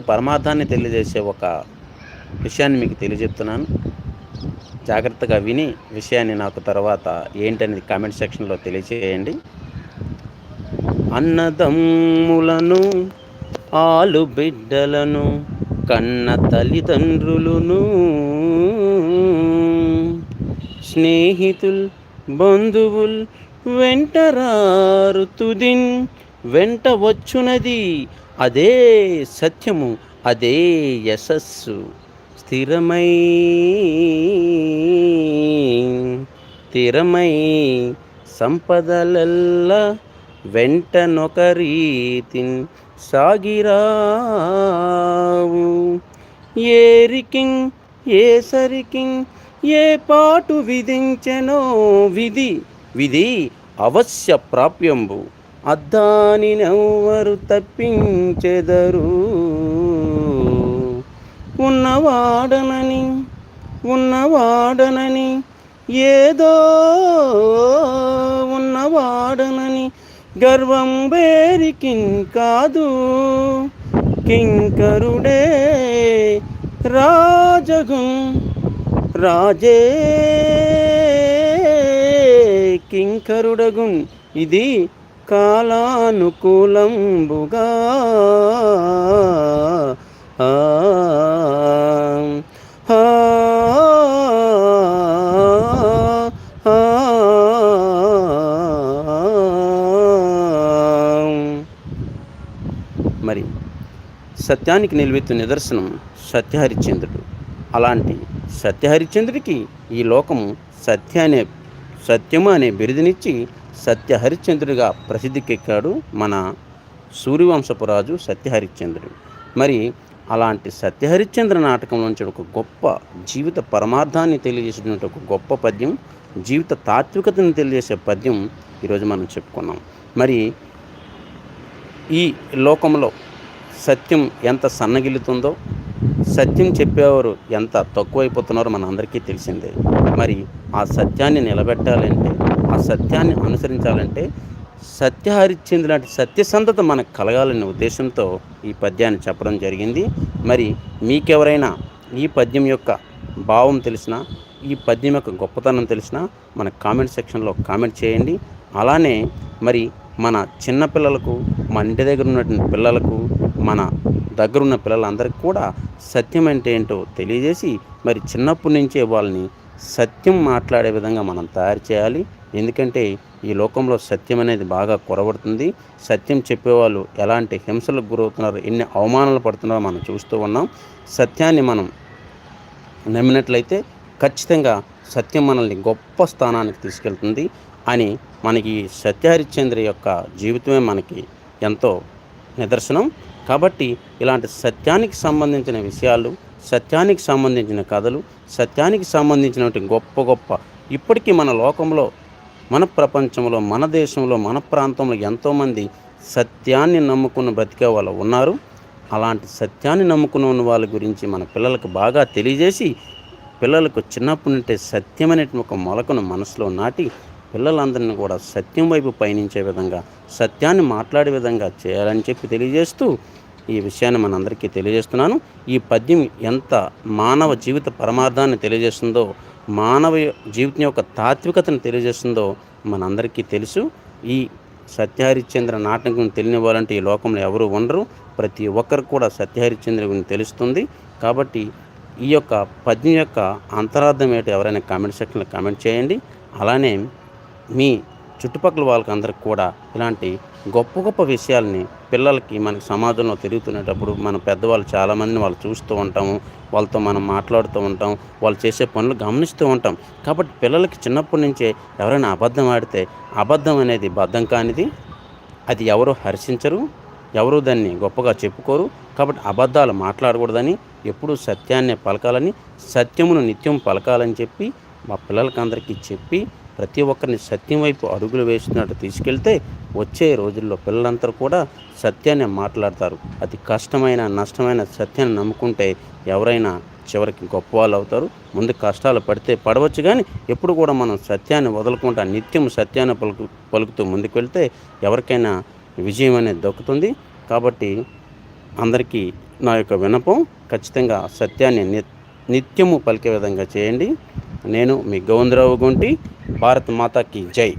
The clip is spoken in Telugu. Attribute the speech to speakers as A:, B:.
A: పరమార్థాన్ని తెలియజేసే ఒక విషయాన్ని మీకు తెలియజెప్తున్నాను. జాగ్రత్తగా విని విషయాన్ని నాకు తర్వాత ఏంటనేది కామెంట్ సెక్షన్‌లో తెలియచేయండి. అన్నదమ్ములను, ఆలుబిడ్డలను కన్న తల్లిదండ్రులును, స్నేహితుల్ బంధువుల్ వెంటరారు తుదిన్ వెంట వచ్చునది అదే సత్యము, అదే యశస్సు. స్థిరమై స్థిరమై సంపదలెల్ల వెంటనొక రీతిన్ సాగిరావు. ఏరికిన్ ఏసరికిన్ ఏ పాటు విధించెనో విధి విధి అవశ్య ప్రాప్యంబు. అద్దానినెవ్వరు తప్పించెదరు. ఉన్నవాడనని ఉన్నవాడనని ఏదో ఉన్నవాడనని గర్వం బేరికిన్ కాదు. కింకరుడే రాజగున్ రాజే కింకరుడగున్ ఇది కాలానుకూలంబుగా. ఆ ఆ ఆ మరి సత్యానికి నిలువెత్తు నిదర్శనం సత్యహరిశ్చంద్రుడు. అలాంటి సత్యహరిశ్చంద్రుడికి ఈ లోకము సత్యము అనే బిరుదునిచ్చి సత్యహరిశ్చంద్రుడిగా ప్రసిద్ధికెక్కాడు మన సూర్యవంశపు రాజు సత్యహరిశ్చంద్రుడు. మరి అలాంటి సత్యహరిశ్చంద్ర నాటకం నుంచి ఒక గొప్ప జీవిత పరమార్థాన్ని తెలియజేసినటువంటి ఒక గొప్ప పద్యం, జీవిత తాత్వికతను తెలియజేసే పద్యం ఈరోజు మనం చెప్పుకున్నాం. మరి ఈ లోకంలో సత్యం ఎంత సన్నగిల్లుతుందో, సత్యం చెప్పేవారు ఎంత తక్కువైపోతున్నారో మన అందరికీ తెలిసిందే. మరి ఆ సత్యాన్ని నిలబెట్టాలంటే, ఆ సత్యాన్ని అనుసరించాలంటే సత్యహరిశ్చంద్రుడు లాంటి సత్యసంధత మనకు కలగాలనే ఉద్దేశంతో ఈ పద్యాన్ని చెప్పడం జరిగింది. మరి మీకెవరైనా ఈ పద్యం యొక్క భావం తెలిసినా, ఈ పద్యం యొక్క గొప్పతనం తెలిసినా మన కామెంట్ సెక్షన్లో కామెంట్ చేయండి. అలానే మరి మన చిన్నపిల్లలకు, మన ఇంటి దగ్గర ఉన్నటువంటి పిల్లలకు, మన దగ్గరున్న పిల్లలందరికీ కూడా సత్యం అంటే ఏంటో తెలియజేసి మరి చిన్నప్పటి నుంచే వాళ్ళని సత్యం మాట్లాడే విధంగా మనం తయారు చేయాలి. ఎందుకంటే ఈ లోకంలో సత్యం అనేది బాగా కొరబడుతుంది. సత్యం చెప్పేవాళ్ళు ఎలాంటి హింసలకు గురవుతున్నారు, ఎన్ని అవమానాలు పడుతున్నారో మనం చూస్తూ ఉన్నాం. సత్యాన్ని మనం నమ్మినట్లయితే ఖచ్చితంగా సత్యం మనల్ని గొప్ప స్థానానికి తీసుకెళ్తుంది అని మనకి సత్యహరిశ్చంద్ర యొక్క జీవితమే మనకి ఎంతో నిదర్శనం. కాబట్టి ఇలాంటి సత్యానికి సంబంధించిన విషయాలు, సత్యానికి సంబంధించిన కథలు, సత్యానికి సంబంధించినటువంటి గొప్ప గొప్ప ఇప్పటికీ మన లోకంలో, మన ప్రపంచంలో, మన దేశంలో, మన ప్రాంతంలో ఎంతోమంది సత్యాన్ని నమ్ముకుని బ్రతికే వాళ్ళు ఉన్నారు. అలాంటి సత్యాన్ని నమ్ముకున్న వాళ్ళ గురించి మన పిల్లలకు బాగా తెలియజేసి, పిల్లలకు చిన్నప్పటి నుండే సత్యం అనేటువంటి ఒక మొలకను మనసులో నాటి పిల్లలందరినీ కూడా సత్యం వైపు పయనించే విధంగా, సత్యాన్ని మాట్లాడే విధంగా చేయాలని చెప్పి తెలియజేస్తూ ఈ విషయాన్ని మనందరికీ తెలియజేస్తున్నాను. ఈ పద్యం ఎంత మానవ జీవిత పరమార్థాన్ని తెలియజేస్తుందో, మానవ జీవితం యొక్క తాత్వికతను తెలియజేస్తుందో మనందరికీ తెలుసు. ఈ సత్యహరిశ్చంద్ర నాటకం తెలియని వాళ్ళంటే ఈ లోకంలో ఎవరు ఉండరు. ప్రతి ఒక్కరు కూడా సత్యహరిశ్చంద్ర గురించి తెలుస్తుంది. కాబట్టి ఈ యొక్క పద్యం యొక్క అంతరార్థం ఏంటో ఎవరైనా కామెంట్ సెక్షన్లో కామెంట్ చేయండి. అలానే మీ చుట్టుపక్కల వాళ్ళకి అందరికి కూడా ఇలాంటి గొప్ప గొప్ప విషయాల్ని పిల్లలకి మనకి సమాజంలో తిరుగుతున్నప్పుడు మన పెద్దవాళ్ళు చాలామందిని వాళ్ళు చూస్తూ ఉంటాము, వాళ్ళతో మనం మాట్లాడుతూ ఉంటాం, వాళ్ళు చేసే పనులు గమనిస్తూ ఉంటాం. కాబట్టి పిల్లలకి చిన్నప్పటి నుంచే ఎవరైనా అబద్ధం ఆడితే అబద్ధం అనేది బద్ధం కానిది, అది ఎవరు హర్షించరు, ఎవరు దాన్ని గొప్పగా చెప్పుకోరు. కాబట్టి అబద్ధాలు మాట్లాడకూడదని, ఎప్పుడూ సత్యాన్నే పలకాలని, సత్యమును నిత్యం పలకాలని చెప్పి మా పిల్లలకందరికీ చెప్పి ప్రతి ఒక్కరిని సత్యం వైపు అడుగులు వేస్తున్నట్టు తీసుకెళ్తే వచ్చే రోజుల్లో పిల్లలందరూ కూడా సత్యాన్ని మాట్లాడతారు. అతి కష్టమైన, నష్టమైన సత్యాన్ని నమ్ముకుంటే ఎవరైనా చివరికి గొప్పవాళ్ళు అవుతారు. ముందు కష్టాలు పడవచ్చు, కానీ ఎప్పుడు కూడా మనం సత్యాన్ని వదలకుండా నిత్యం సత్యాన్ని పలుకుతూ ముందుకు వెళ్తే ఎవరికైనా విజయం అనేది దక్కుతుంది. కాబట్టి అందరికీ నా యొక్క విన్నపం. ఖచ్చితంగా సత్యాన్ని నిత్యము పలికే విధంగా చేయండి. నేను మీ గోవిందరావు గుంటి. భారత్ మాతాకి జై.